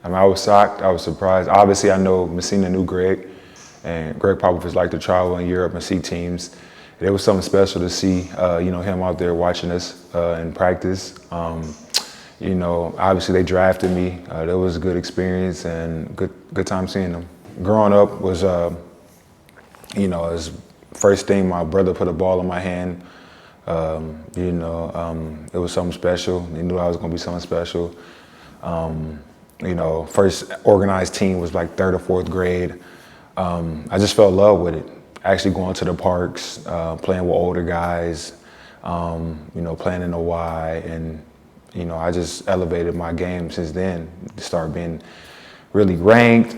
I mean, I was shocked, I was surprised. Obviously, I know Messina knew Greg, and Greg Popovich liked to travel in Europe and see teams. It was something special to see, him out there watching us in practice. Obviously they drafted me. That was a good experience and good time seeing them. Growing up was, his first thing, my brother put a ball in my hand. It was something special. He knew I was going to be something special. First organized team was like 3rd or 4th grade. I just fell in love with it. Actually going to the parks, playing with older guys, playing in the Y, and I just elevated my game since then. Started being really ranked,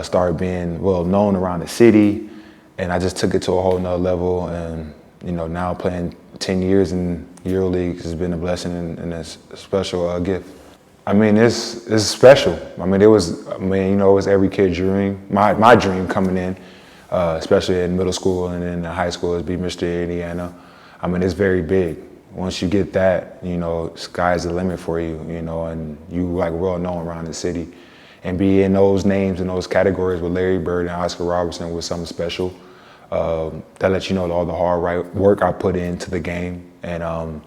started being well known around the city, and I just took it to a whole nother level. And now playing 10 years in EuroLeague has been a blessing and a special gift. I mean, it's special. I mean, it was every kid's dream. My dream coming in, especially in middle school and in high school, is be Mr. Indiana. I mean, it's very big. Once you get that, sky's the limit for you, and you like well known around the city. And be in those names and those categories with Larry Bird and Oscar Robertson was something special. That lets you know all the hard work I put into the game, and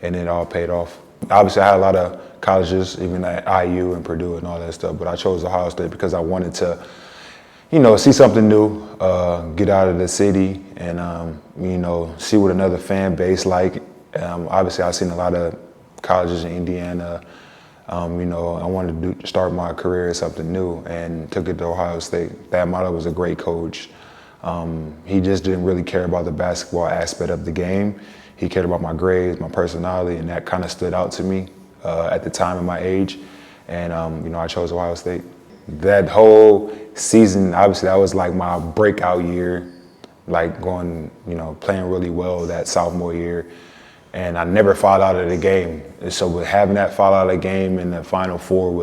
it all paid off. Obviously, I had a lot of colleges, even at IU and Purdue and all that stuff, but I chose Ohio State because I wanted to, see something new, get out of the city, and see what another fan base like. Obviously, I've seen a lot of colleges in Indiana. I wanted to start my career as something new, and took it to Ohio State. That model was a great coach. He just didn't really care about the basketball aspect of the game. He cared about my grades, my personality, and that kind of stood out to me at the time of my age. And I chose Ohio State. That whole season, obviously, that was like my breakout year, like going, playing really well that sophomore year. And I never fouled out of the game. And so with having that foul out of the game in the Final Four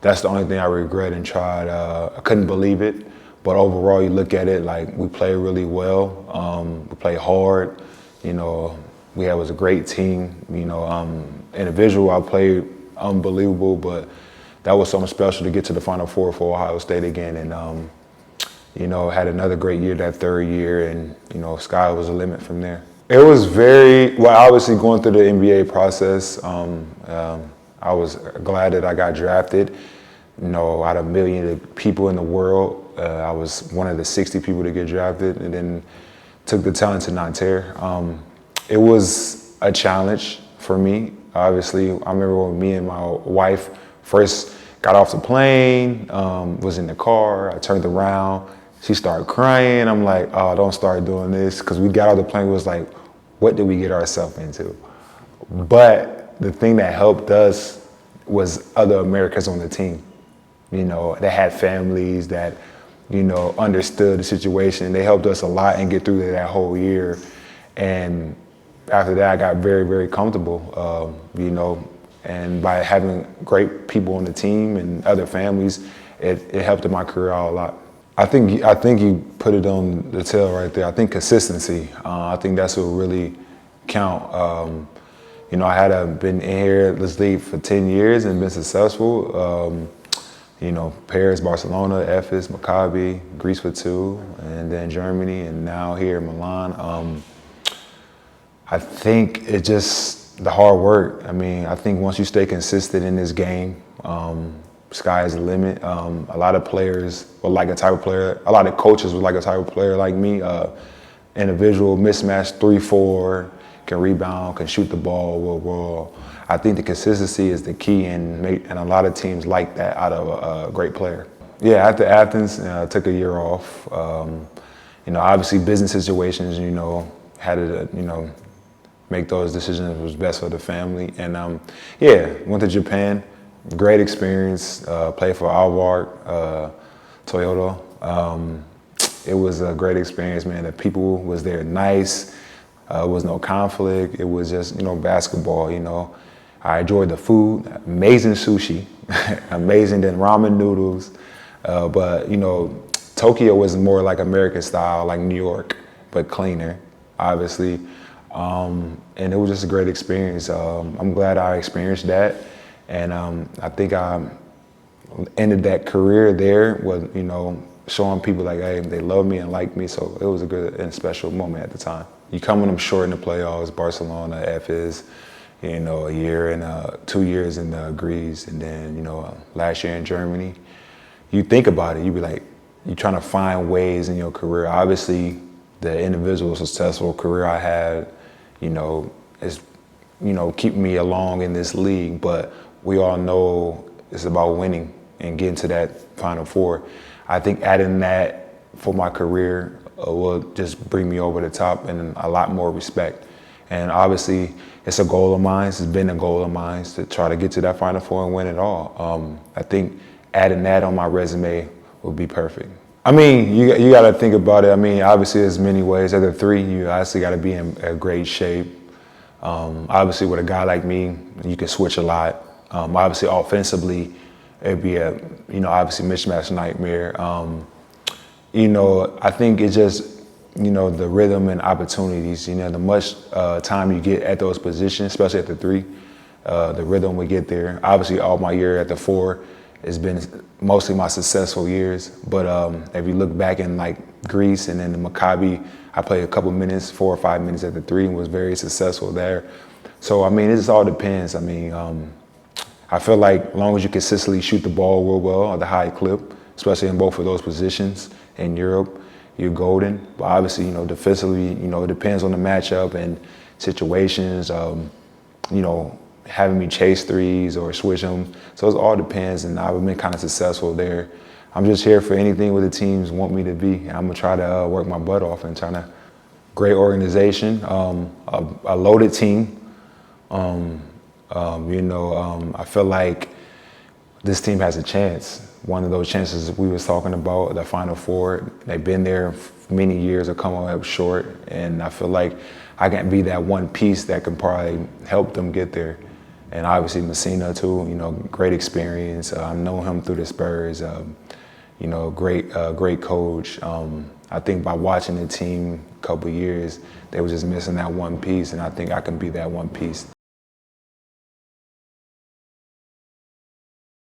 that's the only thing I regret and tried. I couldn't believe it. But overall, you look at it, like we played really well. We played hard. Was a great team. Individual, I played unbelievable, but that was something special to get to the Final Four for Ohio State again. And, had another great year that 3rd year, and, sky was the limit from there. It was obviously going through the NBA process. I was glad that I got drafted. Out of millions of people in the world, I was one of the 60 people to get drafted, and then took the talent to Nanterre. It was a challenge for me. Obviously, I remember when me and my wife first got off the plane, was in the car, I turned around, she started crying. I'm like, oh, don't start doing this. Because we got off the plane, it was like, what did we get ourselves into? But the thing that helped us was other Americans on the team. That had families that, understood the situation. They helped us a lot and get through that whole year. And after that, I got very, very comfortable, and by having great people on the team and other families, it helped in my career out a lot. I think you put it on the tail right there. I think consistency. I think that's what really count. I had been in here at this league for 10 years and been successful. Paris, Barcelona, Ephes, Maccabi, Greece for 2, and then Germany, and now here in Milan. I think it's just the hard work. I mean, I think once you stay consistent in this game, sky is the limit. A lot of players would like a type of player. A lot of coaches would like a type of player like me. Individual mismatch, 3-4, can rebound, can shoot the ball. Well, I think the consistency is the key, and a lot of teams like that out of a great player. Yeah, after Athens, I took a year off. Obviously business situations, had to, make those decisions that was best for the family. And went to Japan. Great experience. Played for Alvar, Toyota. It was a great experience, man. The people was there nice. Was no conflict. It was just, basketball, I enjoyed the food, amazing sushi, amazing then ramen noodles. But, Tokyo was more like American style, like New York, but cleaner, obviously. And it was just a great experience. I'm glad I experienced that. And I think I ended that career there was, showing people like, hey, they love me and like me. So it was a good and special moment at the time. You come when I'm short in the playoffs, Barcelona, F's, a year and 2 years in Greece, and then, last year in Germany. You think about it, you be like, you're trying to find ways in your career. Obviously, the individual successful career I had, is, keeping me along in this league, but we all know it's about winning and getting to that Final Four. I think adding that for my career will just bring me over the top and a lot more respect. And obviously, it's a goal of mine. It's been a goal of mine to try to get to that Final Four and win it all. I think adding that on my resume would be perfect. I mean, you got to think about it. I mean, obviously, there's many ways. At the 3, you obviously got to be in a great shape. Obviously, with a guy like me, you can switch a lot. Obviously, offensively, it'd be a, obviously mismatch nightmare. I think it's just, the rhythm and opportunities, the much time you get at those positions, especially at the 3, the rhythm we get there. Obviously, all my year at the 4 has been mostly my successful years. But if you look back in like Greece and then the Maccabi, I played a couple minutes, 4 or 5 minutes at the 3 and was very successful there. So, I mean, it just all depends. I mean, I feel like as long as you consistently shoot the ball real well at the high clip, especially in both of those positions in Europe, you're golden. But obviously, defensively, it depends on the matchup and situations, having me chase threes or switch them. So it all depends, and I've been kind of successful there. I'm just here for anything where the teams want me to be. I'm gonna try to work my butt off and try to, great organization, a loaded team. I feel like this team has a chance. One of those chances we was talking about, the Final Four, they've been there for many years, have come up short, and I feel like I can be that one piece that can probably help them get there. And obviously Messina too, great experience. I've known him through the Spurs, great coach. I think by watching the team a couple of years, they were just missing that one piece, and I think I can be that one piece.